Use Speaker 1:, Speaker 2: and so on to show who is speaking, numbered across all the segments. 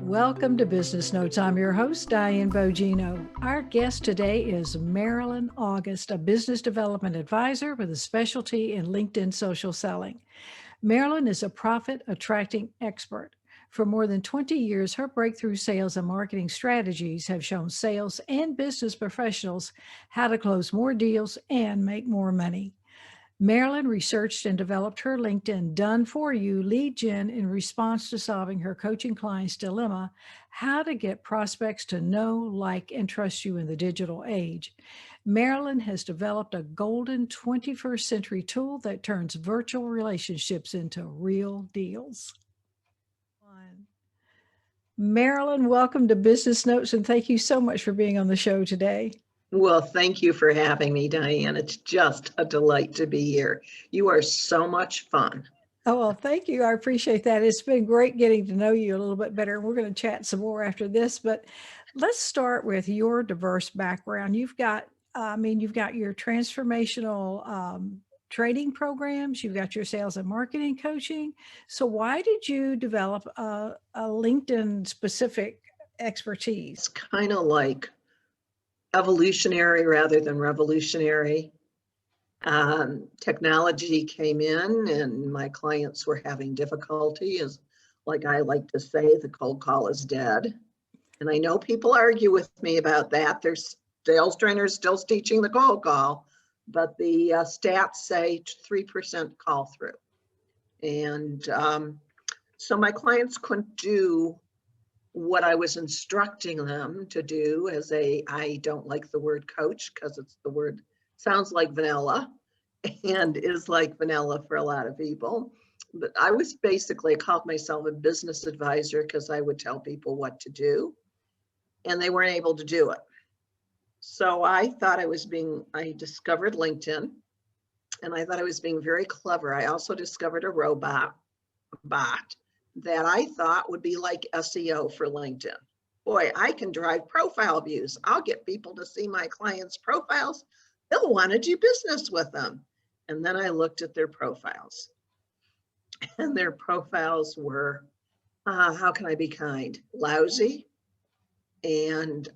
Speaker 1: Welcome to Business Notes. I'm your host, Diane Bogino. Our guest today is Marilyn August, a business development advisor with a specialty in LinkedIn social selling. Marilyn is a profit attracting expert. For more than 20 years, her breakthrough sales and marketing strategies have shown sales and business professionals how to close more deals and make more money. Marilyn researched and developed her LinkedIn done-for-you lead gen in response to solving her coaching client's dilemma, how to get prospects to know, like, and trust you in the digital age. Marilyn has developed a golden 21st century tool that turns virtual relationships into real deals. Marilyn, welcome to Business Notes, and thank you so much for being on the show today.
Speaker 2: Well, thank you for having me, Diane. It's just a delight to be here. You are so much fun.
Speaker 1: Oh, well, thank you. I appreciate that. It's been great getting to know you a little bit better. We're going to chat some more after this, but let's start with your diverse background. You've got your transformational training programs, you've got your sales and marketing coaching. So why did you develop a LinkedIn specific expertise?
Speaker 2: It's kind of like evolutionary rather than revolutionary. Technology came in and my clients were having difficulty. Is like I like to say, the cold call is dead. And I know people argue with me about that. There's sales trainers still teaching the cold call, but the stats say 3% call through. And so my clients couldn't do what I was instructing them to do as I don't like the word coach because the word sounds like vanilla and is like vanilla for a lot of people. But I was basically, I called myself a business advisor because I would tell people what to do and they weren't able to do it. So I discovered LinkedIn and I thought I was being very clever. I also discovered a bot that I thought would be like SEO for LinkedIn. Boy, I can drive profile views. I'll get people to see my clients' profiles. They'll want to do business with them. And then I looked at their profiles. And their profiles were, how can I be kind? Lousy and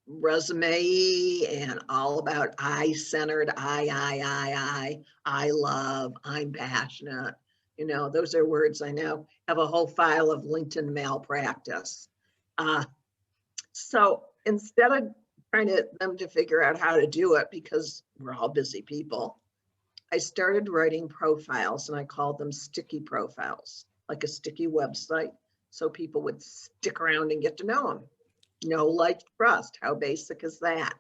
Speaker 2: resume and all about I-centered, I love, I'm passionate. You know, those are words I now have a whole file of LinkedIn malpractice. So instead of trying them to figure out how to do it, because we're all busy people, I started writing profiles and I called them sticky profiles, like a sticky website. So people would stick around and get to know them. Know, like, trust. How basic is that?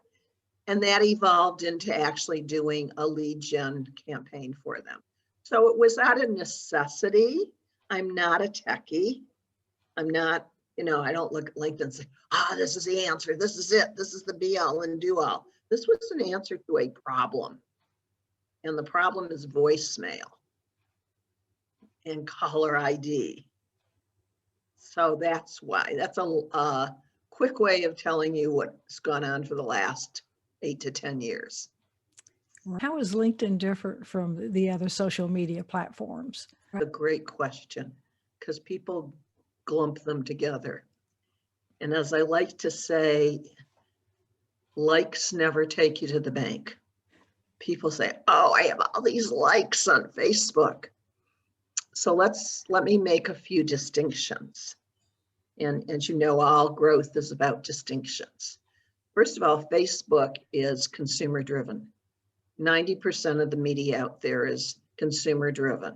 Speaker 2: And that evolved into actually doing a lead gen campaign for them. So it was out of necessity. I'm not a techie. I'm not, I don't look at LinkedIn and say, this is the answer. This is it. This is the be all and do all. This was an answer to a problem. And the problem is voicemail and caller ID. So that's why. That's a quick way of telling you what's gone on for the last 8 to 10 years.
Speaker 1: How is LinkedIn different from the other social media platforms?
Speaker 2: A great question, because people glump them together. And as I like to say, likes never take you to the bank. People say, oh, I have all these likes on Facebook. So let me make a few distinctions. And as you know, all growth is about distinctions. First of all, Facebook is consumer driven. 90% of the media out there is consumer driven.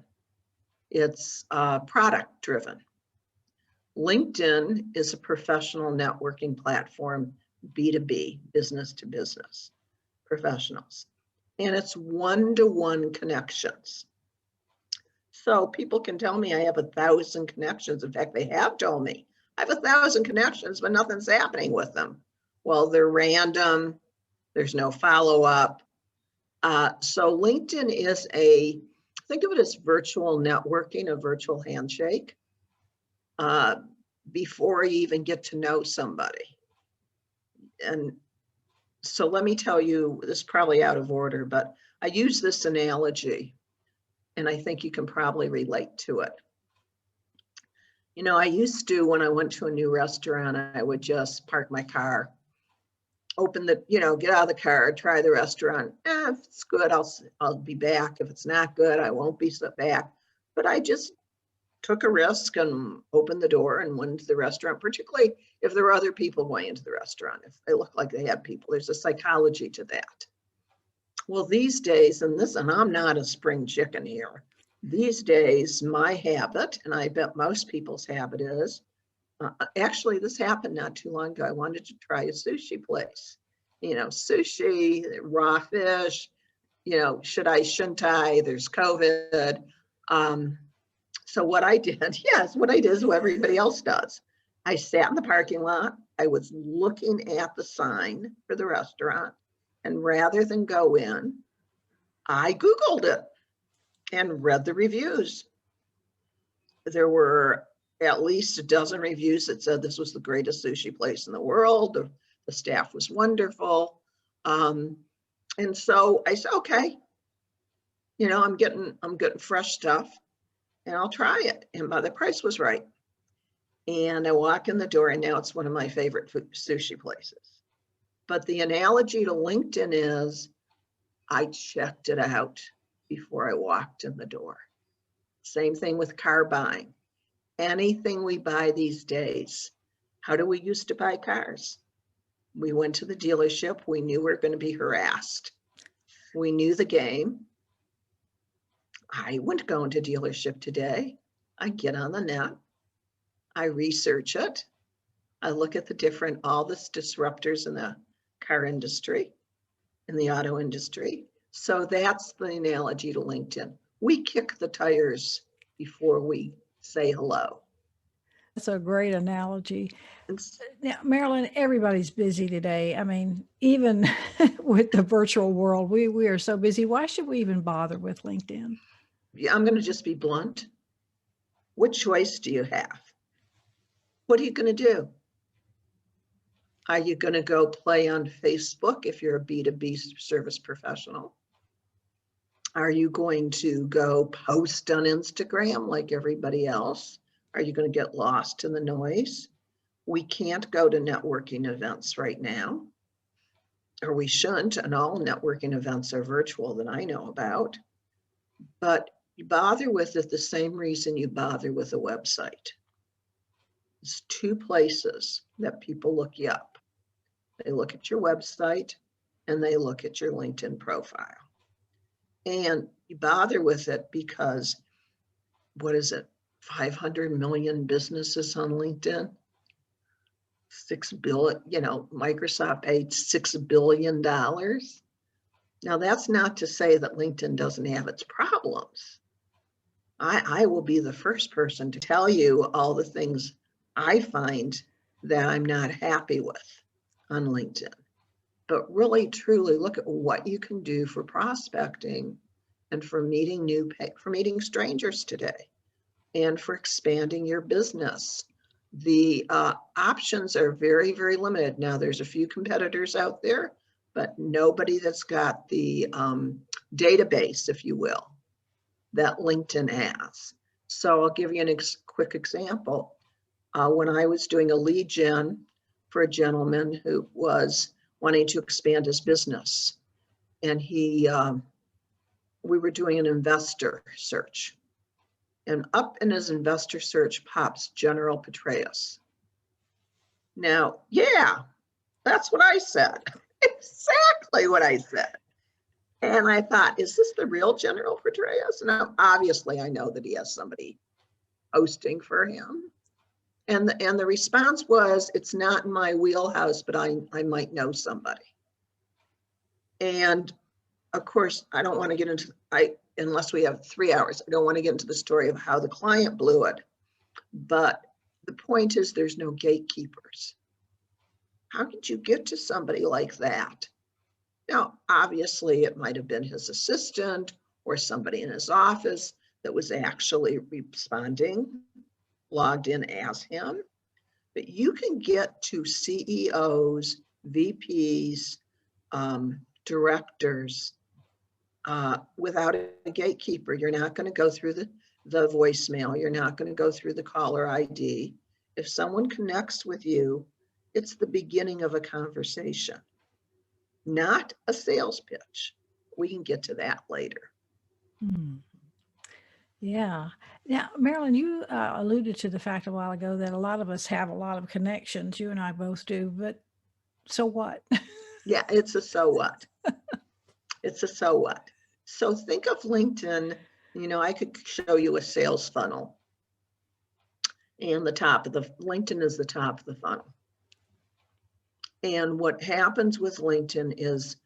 Speaker 2: It's product driven. LinkedIn is a professional networking platform, B2B, business to business, professionals. And it's one-to-one connections. So people can tell me I have 1,000 connections. In fact, they have told me I have 1,000 connections, but nothing's happening with them. Well, they're random. There's no follow-up. So LinkedIn is think of it as virtual networking, a virtual handshake, before you even get to know somebody. And so let me tell you, this is probably out of order, but I use this analogy, and I think you can probably relate to it. You know, I used to, when I went to a new restaurant, I would just park my car, open the, get out of the car, try the restaurant. If it's good, I'll be back. If it's not good, I won't be back. But I just took a risk and opened the door and went into the restaurant, particularly if there were other people going into the restaurant. If they looked like they had people, there's a psychology to that. Well, these days, and I'm not a spring chicken here. These days, my habit, and I bet most people's habit is, actually, this happened not too long ago. I wanted to try a sushi place. Sushi, raw fish, should I, shouldn't I? There's COVID. So what I did, yes, what I did is what everybody else does. I sat in the parking lot. I was looking at the sign for the restaurant. And rather than go in, I Googled it and read the reviews. There were at least a dozen reviews that said this was the greatest sushi place in the world. The staff was wonderful. And so I said, okay, I'm getting fresh stuff and I'll try it. And the price was right. And I walk in the door and now it's one of my favorite sushi places. But the analogy to LinkedIn is I checked it out before I walked in the door. Same thing with car buying. Anything we buy these days, how do we used to buy cars? We went to the dealership. We knew we were going to be harassed. We knew the game. I wouldn't go into dealership today. I get on the net. I research it. I look at all the disruptors in the car industry, in the auto industry. So that's the analogy to LinkedIn. We kick the tires before we say hello.
Speaker 1: That's a great analogy. Now, Marilyn, everybody's busy today. I mean, even with the virtual world, we are so busy. Why should we even bother with LinkedIn?
Speaker 2: Yeah, I'm going to just be blunt. What choice do you have? What are you going to do? Are you going to go play on Facebook if you're a B2B service professional? Are you going to go post on Instagram like everybody else? Are you going to get lost in the noise? We can't go to networking events right now, or we shouldn't, and all networking events are virtual that I know about. But you bother with it the same reason you bother with a website. It's two places that people look you up. They look at your website and they look at your LinkedIn profile. And you bother with it because, what is it, 500 million businesses on LinkedIn? 6 billion, Microsoft paid $6 billion. Now, that's not to say that LinkedIn doesn't have its problems. I will be the first person to tell you all the things I find that I'm not happy with on LinkedIn. But really, truly look at what you can do for prospecting and for meeting strangers today and for expanding your business. The options are very, very limited. Now, there's a few competitors out there, but nobody that's got the database, if you will, that LinkedIn has. So I'll give you a quick example. When I was doing a lead gen for a gentleman who was wanting to expand his business, and we were doing an investor search. And up in his investor search pops General Petraeus. Now, yeah, that's what I said. Exactly what I said. And I thought, is this the real General Petraeus? And obviously, I know that he has somebody hosting for him. And the response was, it's not in my wheelhouse, but I might know somebody. And of course, I don't want to get into, unless we have 3 hours, I don't want to get into the story of how the client blew it. But the point is, there's no gatekeepers. How did you get to somebody like that? Now, obviously, it might have been his assistant or somebody in his office that was actually responding, logged in as him. But you can get to CEOs, VPs, directors without a gatekeeper. You're not going to go through the voicemail. You're not going to go through the caller ID. If someone connects with you, it's the beginning of a conversation, not a sales pitch. We can get to that later.
Speaker 1: Hmm. Yeah. Now, Marilyn, you alluded to the fact a while ago that a lot of us have a lot of connections. You and I both do, but so what?
Speaker 2: Yeah, it's a so what. It's a so what. So think of LinkedIn. I could show you a sales funnel, and the top of the LinkedIn is the top of the funnel. And what happens with LinkedIn is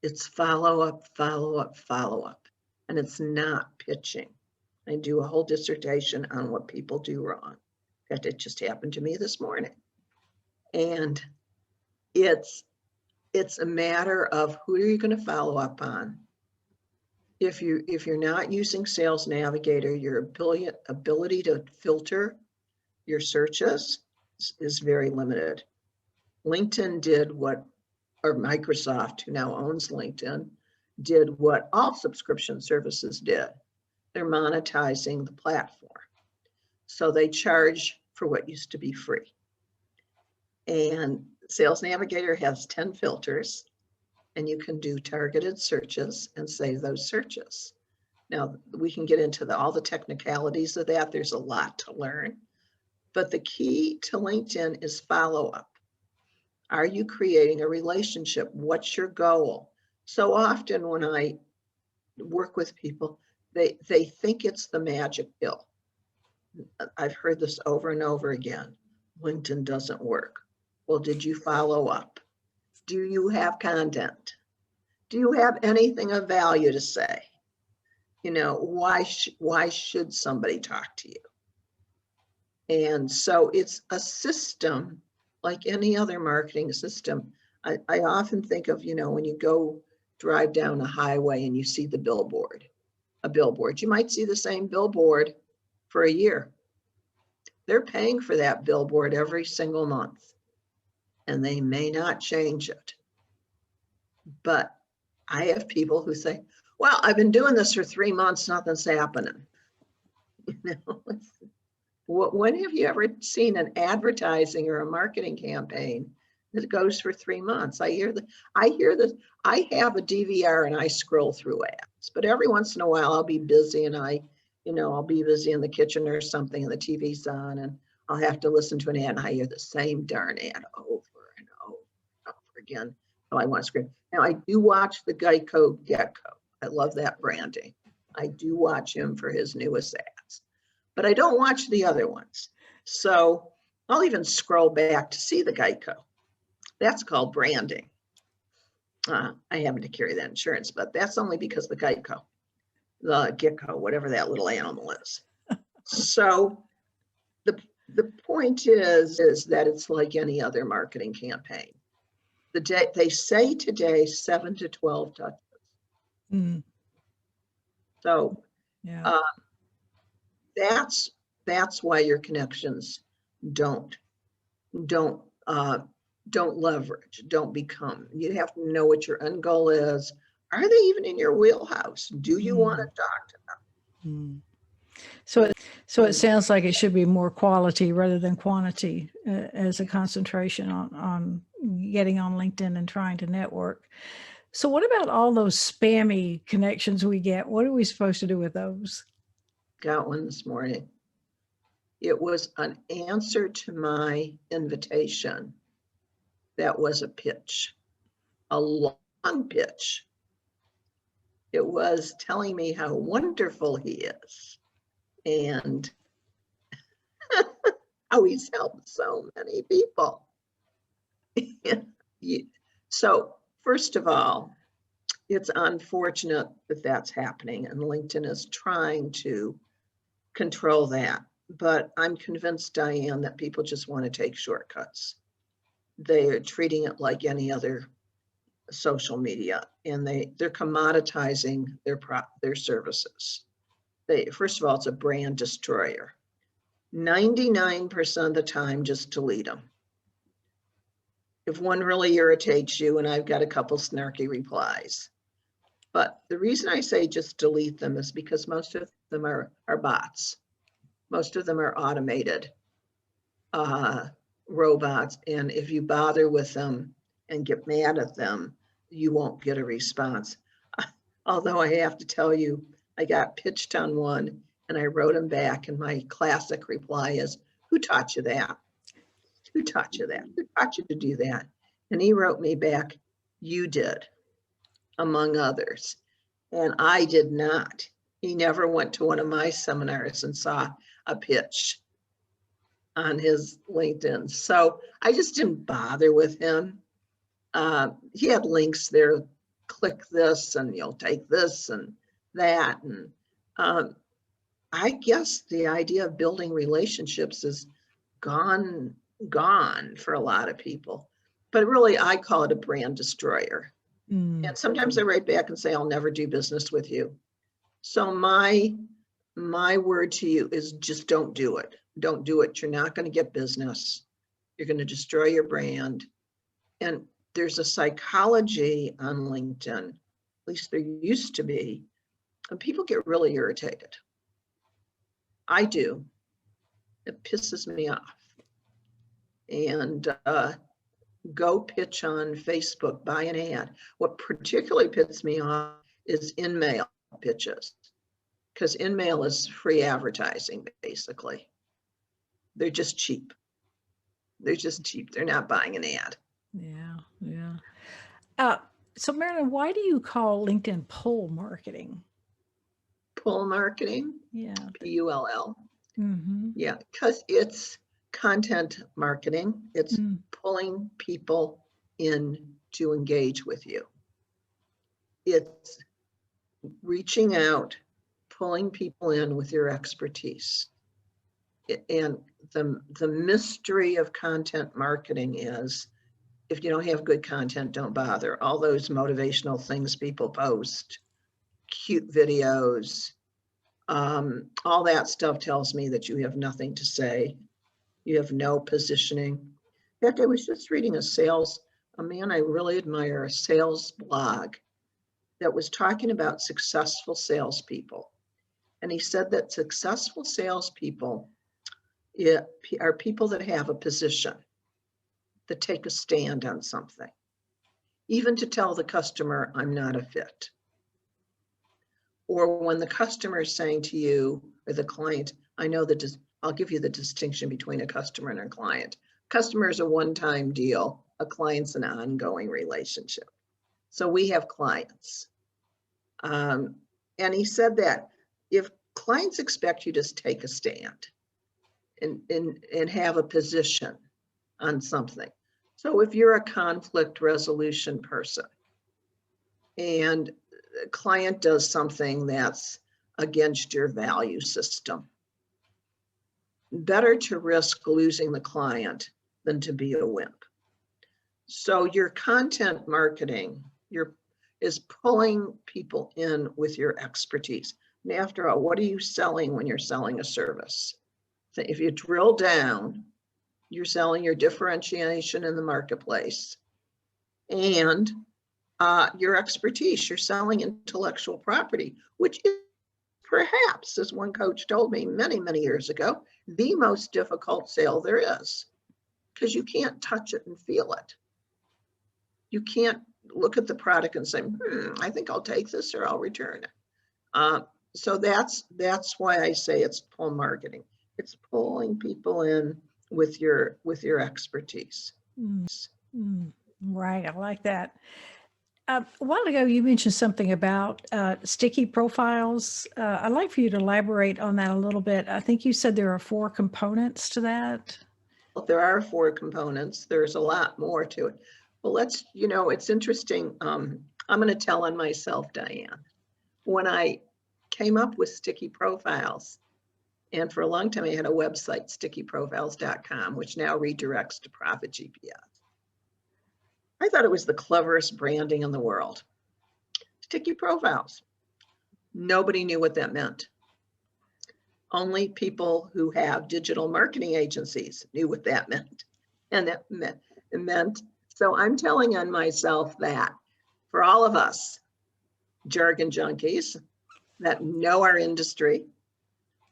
Speaker 2: it's follow up, follow up, follow up, and it's not pitching. I do a whole dissertation on what people do wrong. In fact, it just happened to me this morning. And it's a matter of who are you going to follow up on. If you're not using Sales Navigator, your ability to filter your searches is very limited. LinkedIn did what, or Microsoft, who now owns LinkedIn, did what all subscription services did. They're monetizing the platform. So they charge for what used to be free. And Sales Navigator has 10 filters, and you can do targeted searches and save those searches. Now, we can get into all the technicalities of that. There's a lot to learn. But the key to LinkedIn is follow-up. Are you creating a relationship? What's your goal? So often when I work with people, they think it's the magic pill. I've heard this over and over again. LinkedIn doesn't work. Well, did you follow up? Do you have content? Do you have anything of value to say? Why should somebody talk to you? And so it's a system like any other marketing system. I often think of, when you go drive down a highway and you see a billboard, you might see the same billboard for a year. They're paying for that billboard every single month, and they may not change it. But I have people who say, well, I've been doing this for 3 months, nothing's happening. When have you ever seen an advertising or a marketing campaign that goes for 3 months? I hear this. I have a DVR and I scroll through ads, but every once in a while I'll be busy and I'll be busy in the kitchen or something and the TV's on and I'll have to listen to an ad and I hear the same darn ad over and over and over again. So I want to scream. Now I do watch the Geico Gecko. I love that branding. I do watch him for his newest ads, but I don't watch the other ones. So I'll even scroll back to see the Geico. That's called branding. I happen to carry that insurance, but that's only because the Geico, the gecko, whatever that little animal is. So the point is that it's like any other marketing campaign. They say today 7 to 12 touches.
Speaker 1: Mm.
Speaker 2: So
Speaker 1: yeah.
Speaker 2: That's why your connections don't leverage, don't become. You have to know what your end goal is. Are they even in your wheelhouse? Do you want to talk to them?
Speaker 1: So it sounds like it should be more quality rather than quantity as a concentration on getting on LinkedIn and trying to network. So what about all those spammy connections we get? What are we supposed to do with those?
Speaker 2: Got one this morning. It was an answer to my invitation. That was a pitch, a long pitch. It was telling me how wonderful he is and how he's helped so many people. So first of all, it's unfortunate that that's happening and LinkedIn is trying to control that. But I'm convinced, Diane, that people just want to take shortcuts. They are treating it like any other social media, and they're commoditizing their services. First of all, it's a brand destroyer. 99% of the time, just delete them. If one really irritates you, and I've got a couple snarky replies, But the reason I say just delete them is because most of them are bots. Most of them are automated robots. And if you bother with them and get mad at them, you won't get a response. Although I have to tell you, I got pitched on one and I wrote him back, and my classic reply is, who taught you that? Who taught you that? Who taught you to do that? And he wrote me back, you did, among others. And I did not. He never went to one of my seminars and saw a pitch on his LinkedIn. So I just didn't bother with him. He had links there, click this and you'll take this and that. And I guess the idea of building relationships is gone for a lot of people. But really, I call it a brand destroyer. And sometimes I write back and say, I'll never do business with you. So my word to you is just don't do it. Don't do it. You're not going to get business. You're going to destroy your brand. And there's a psychology on LinkedIn, at least there used to be, and people get really irritated. I do. It pisses me off. And go pitch on Facebook, buy an ad. What particularly pisses me off is in-mail pitches, because in-mail is free advertising, basically. They're just cheap. They're just cheap. They're not buying an ad.
Speaker 1: Yeah. So Marilyn, why do you call LinkedIn pull marketing?
Speaker 2: Pull marketing?
Speaker 1: Yeah.
Speaker 2: P-U-L-L.
Speaker 1: Mm-hmm.
Speaker 2: Yeah, because it's content marketing. It's pulling people in to engage with you. It's reaching out, pulling people in with your expertise. And the mystery of content marketing is, if you don't have good content, don't bother. All those motivational things people post, cute videos, all that stuff tells me that you have nothing to say. You have no positioning. In fact, I was just reading a man I really admire, a sales blog that was talking about successful salespeople. And he said that successful salespeople are people that have a position, that take a stand on something, even to tell the customer, I'm not a fit. Or when the customer is saying to you or the client, I know that I'll give you the distinction between a customer and a client. Customer is a one-time deal. A client's an ongoing relationship. So we have clients. And he said that if clients expect you to take a stand and have a position on something. So if you're a conflict resolution person and a client does something that's against your value system, better to risk losing the client than to be a wimp. So your content marketing is pulling people in with your expertise. And after all, what are you selling when you're selling a service? So if you drill down, you're selling your differentiation in the marketplace and your expertise. You're selling intellectual property, which is perhaps, as one coach told me many, many years ago, the most difficult sale there is, because you can't touch it and feel it. You can't look at the product and say, I think I'll take this or I'll return it. So that's why I say it's pull marketing. It's pulling people in with your expertise.
Speaker 1: Right, I like that. A while ago, you mentioned something about sticky profiles. I'd like for you to elaborate on that a little bit. I think you said there are 4 components to that.
Speaker 2: Well, there are 4 components. There's a lot more to it. Well, it's interesting. I'm going to tell on myself, Diane. When I came up with sticky profiles, and for a long time I had a website, stickyprofiles.com, which now redirects to Profit GPS. I thought it was the cleverest branding in the world. Sticky profiles. Nobody knew what that meant. Only people who have digital marketing agencies knew what that meant. And it meant, so I'm telling on myself that for all of us, jargon junkies that know our industry,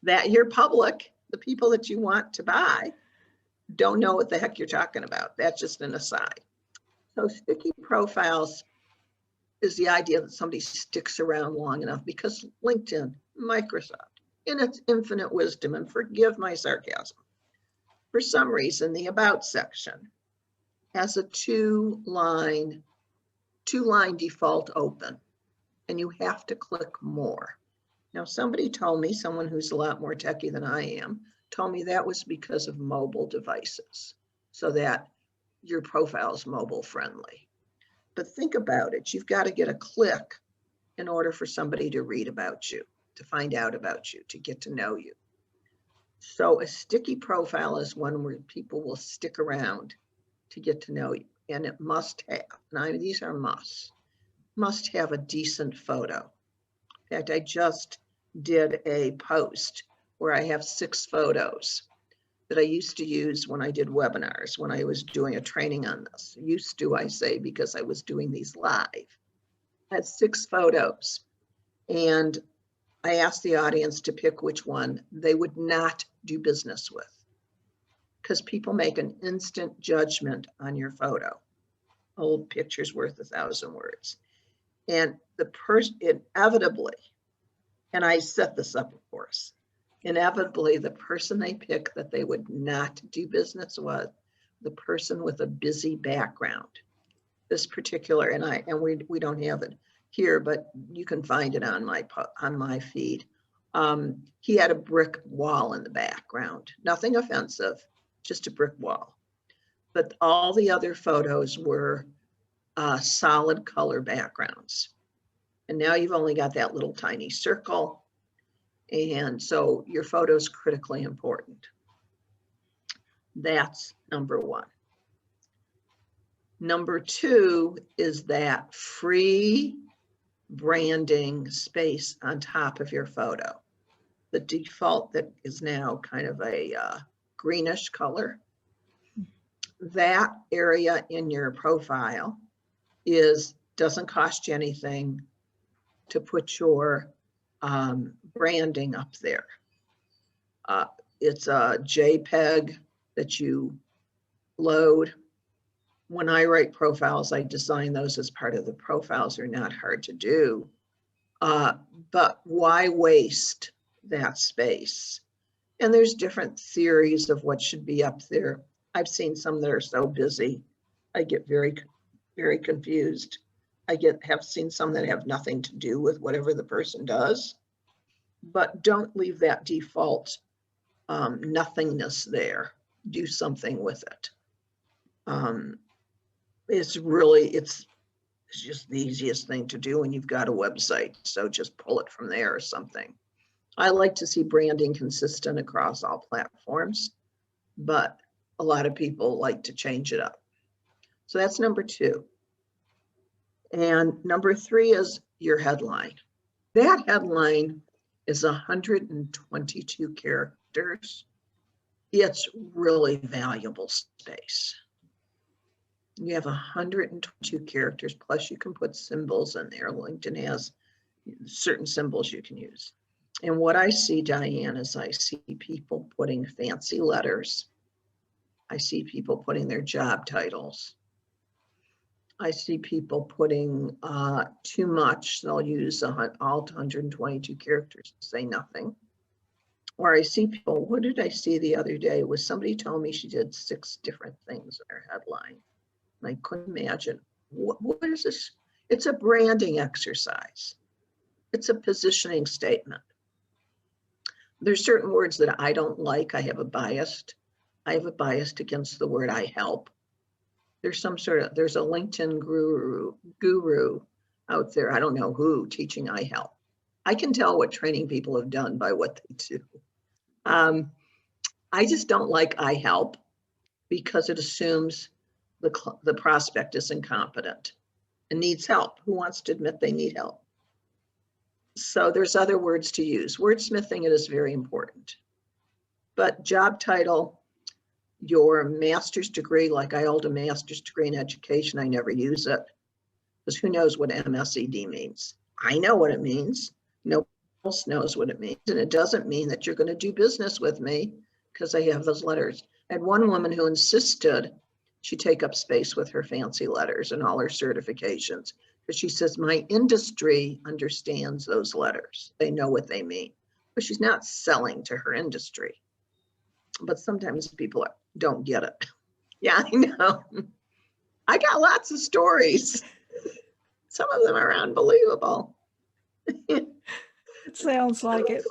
Speaker 2: that your public, the people that you want to buy, don't know what the heck you're talking about. That's just an aside. So sticky profiles is the idea that somebody sticks around long enough, because LinkedIn, Microsoft, in its infinite wisdom, and forgive my sarcasm, for some reason, the About section has a two-line default open, and you have to click more. Now, somebody told me, someone who's a lot more techie than I am, told me that was because of mobile devices, so that your profile is mobile friendly. But think about it. You've got to get a click in order for somebody to read about you, to find out about you, to get to know you. So a sticky profile is one where people will stick around to get to know you. And it must have, and these are must have a decent photo. In fact, I just did a post where I have 6 photos that I used to use when I did webinars, when I was doing a training on this. Used to, I say, because I was doing these live. I had 6 photos, and I asked the audience to pick which one they would not do business with, because people make an instant judgment on your photo. Old picture's worth 1,000 words. And the person inevitably, and I set this up, of course, inevitably the person they pick that they would not do business with, the person with a busy background. This particular, and we don't have it here, but you can find it on my feed. He had a brick wall in the background, nothing offensive, just a brick wall. But all the other photos were solid color backgrounds. And now you've only got that little tiny circle. And so your photo is critically important. That's number 1. Number 2 is that free branding space on top of your photo. The default that is now kind of a greenish color. That area in your profile doesn't cost you anything to put your branding up there. It's a JPEG that you load. When I write profiles, I design those as part of the profiles. They're not hard to do. But why waste that space? And there's different theories of what should be up there. I've seen some that are so busy, I get very, very confused. Have seen some that have nothing to do with whatever the person does, but don't leave that default nothingness there. Do something with it. It's just the easiest thing to do when you've got a website. So just pull it from there or something. I like to see branding consistent across all platforms, but a lot of people like to change it up. So that's number 2. And number 3 is your headline. That headline is 122 characters. It's really valuable space. You have 122 characters, plus you can put symbols in there. LinkedIn has certain symbols you can use. And what I see, Diane, is I see people putting fancy letters. I see people putting their job titles. I see people putting too much. They'll use all 122 characters to say nothing. Or I see people, what did I see the other day? Was somebody told me she did 6 different things in her headline. And I couldn't imagine, what is this? It's a branding exercise. It's a positioning statement. There's certain words that I don't like. I have a bias against the word I help. There's a LinkedIn guru out there, I don't know who, teaching I help. I can tell what training people have done by what they do. I just don't like I help because it assumes the prospect is incompetent and needs help. Who wants to admit they need help? So there's other words to use. Wordsmithing it is very important. But job title, your master's degree, like I hold a master's degree in education, I never use it because who knows what MSED means. I know what it means. Nobody else knows what it means. And it doesn't mean that you're going to do business with me because I have those letters. I had one woman who insisted she take up space with her fancy letters and all her certifications. Because she says, my industry understands those letters. They know what they mean. But she's not selling to her industry. But sometimes people don't get it. Yeah, I know. I got lots of stories. Some of them are unbelievable.
Speaker 1: It sounds like it.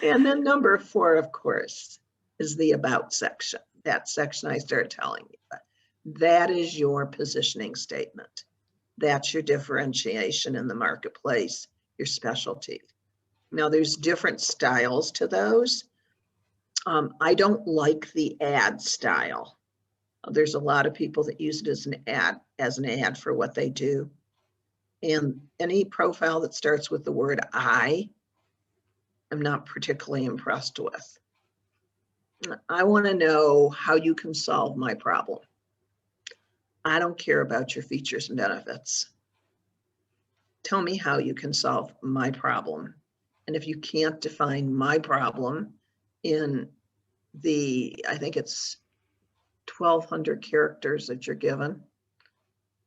Speaker 2: And then number 4, of course, is the about section. That section I started telling you about. That is your positioning statement. That's your differentiation in the marketplace, your specialty. Now, there's different styles to those. I don't like the ad style. There's a lot of people that use it as an ad for what they do. And any profile that starts with the word I am not particularly impressed with. I want to know how you can solve my problem. I don't care about your features and benefits. Tell me how you can solve my problem. And if you can't define my problem in I think it's 1,200 characters that you're given,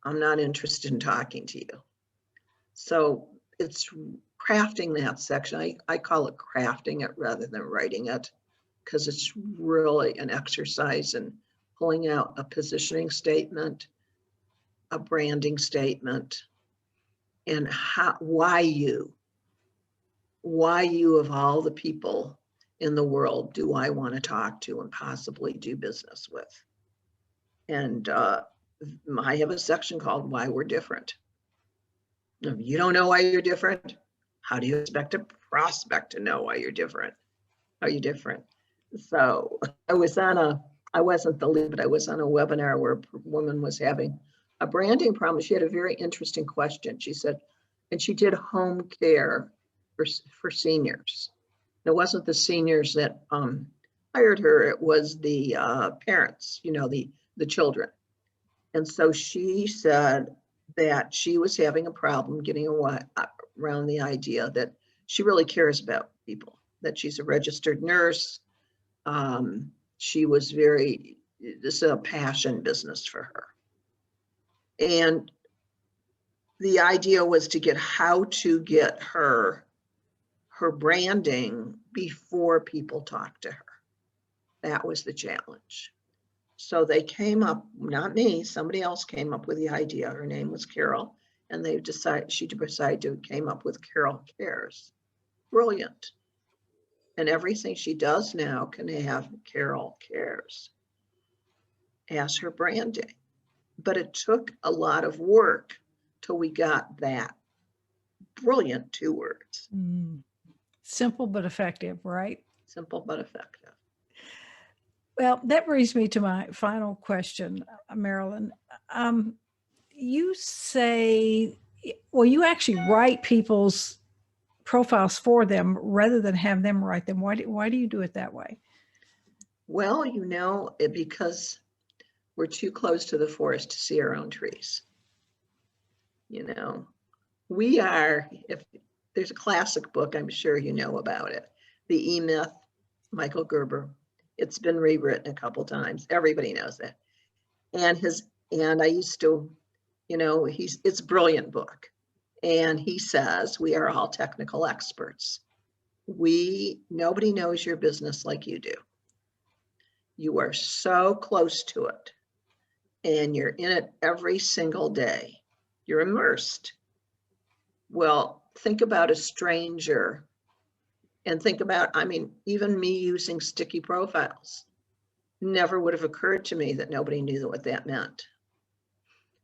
Speaker 2: I'm not interested in talking to you. So it's crafting that section. I call it crafting it rather than writing it, because it's really an exercise in pulling out a positioning statement, a branding statement, and why you of all the people in the world do I want to talk to and possibly do business with. And I have a section called Why We're Different. If you don't know why you're different, how do you expect a prospect to know why you're different? Are you different? So I wasn't the lead, but I was on a webinar where a woman was having a branding problem. She had a very interesting question. She said, and she did home care for seniors. It wasn't the seniors that hired her, it was the parents, the children. And so she said that she was having a problem getting around the idea that she really cares about people, that she's a registered nurse. She was this is a passion business for her. And the idea was to get how to get her branding before people talk to her. That was the challenge. So they came up, not me, somebody else came up with the idea. Her name was Carol, and she decided to came up with Carol Cares. Brilliant. And everything she does now can have Carol Cares as her branding. But it took a lot of work till we got that brilliant 2 words.
Speaker 1: Simple but effective, right?
Speaker 2: Simple but effective.
Speaker 1: Well, that brings me to my final question, Marilyn. You say, well, you actually write people's profiles for them rather than have them write them. Why do you do it that way? Well,
Speaker 2: because we're too close to the forest to see our own trees. We are, if there's a classic book, I'm sure you know about it, The E-Myth, Michael Gerber. It's been rewritten a couple times. Everybody knows that. And I used to, it's a brilliant book. And he says, we are all technical experts. Nobody knows your business like you do. You are so close to it and you're in it every single day. You're immersed. Well, think about a stranger and think about, even me using sticky profiles. Never would have occurred to me that nobody knew what that meant.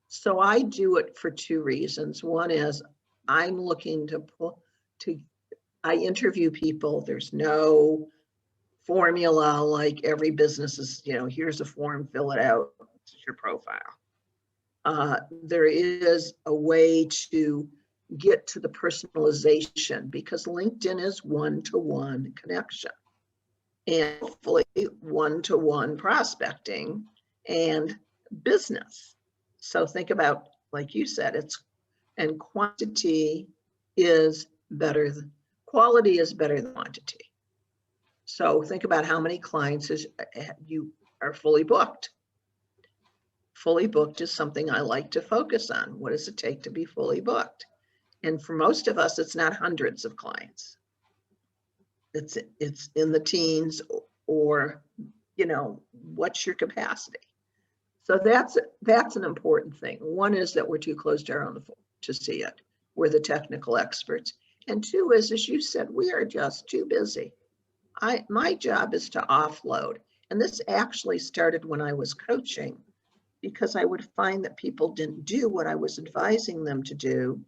Speaker 2: So I do it for 2 reasons. One is I'm looking I interview people. There's no formula like every business is, here's a form, fill it out, this is your profile. There is a way to get to the personalization because LinkedIn is one-to-one connection and hopefully one-to-one prospecting and business. So think about, like you said, and quantity is better, quality is better than quantity. So think about how many clients you are fully booked. Fully booked is something I like to focus on. What does it take to be fully booked? And for most of us, it's not hundreds of clients. It's in the teens, or, what's your capacity? So that's an important thing. One is that we're too closed down to see it. We're the technical experts. And two is, as you said, we are just too busy. My job is to offload. And this actually started when I was coaching, because I would find that people didn't do what I was advising them to do.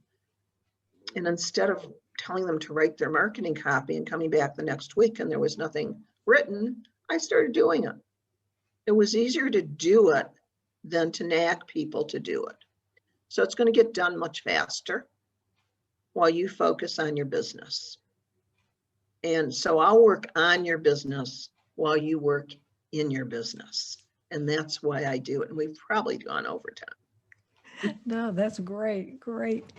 Speaker 2: And instead of telling them to write their marketing copy and coming back the next week and there was nothing written, I started doing it. It was easier to do it than to nag people to do it. So it's going to get done much faster while you focus on your business. And so I'll work on your business while you work in your business. And that's why I do it. And we've probably gone over time.
Speaker 1: No, that's great. Great.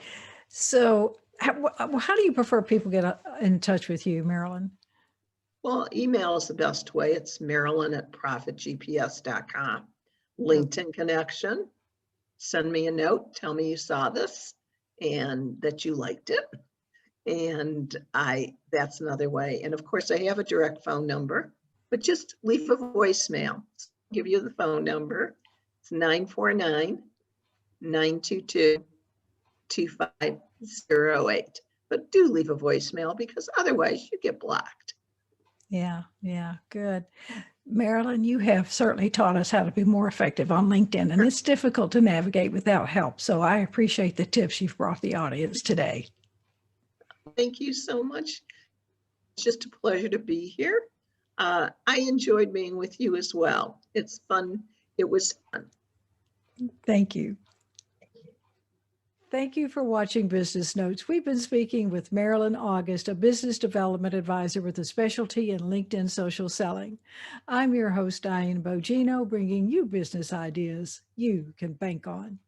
Speaker 1: So how do you prefer people get in touch with you, Marilyn?
Speaker 2: Well, email is the best way. It's Marilyn@profitgps.com. LinkedIn connection. Send me a note. Tell me you saw this and that you liked it. And that's another way. And of course, I have a direct phone number, but just leave a voicemail. I'll give you the phone number. It's 949-922-2508. But do leave a voicemail, because otherwise you get blocked.
Speaker 1: Yeah, good. Marilyn, you have certainly taught us how to be more effective on LinkedIn, and it's difficult to navigate without help. So I appreciate the tips you've brought the audience today.
Speaker 2: Thank you so much. It's just a pleasure to be here. I enjoyed being with you as well. It's fun. It was fun.
Speaker 1: Thank you. Thank you for watching Business Notes. We've been speaking with Marilyn August, a business development advisor with a specialty in LinkedIn social selling. I'm your host, Diane Bogino, bringing you business ideas you can bank on.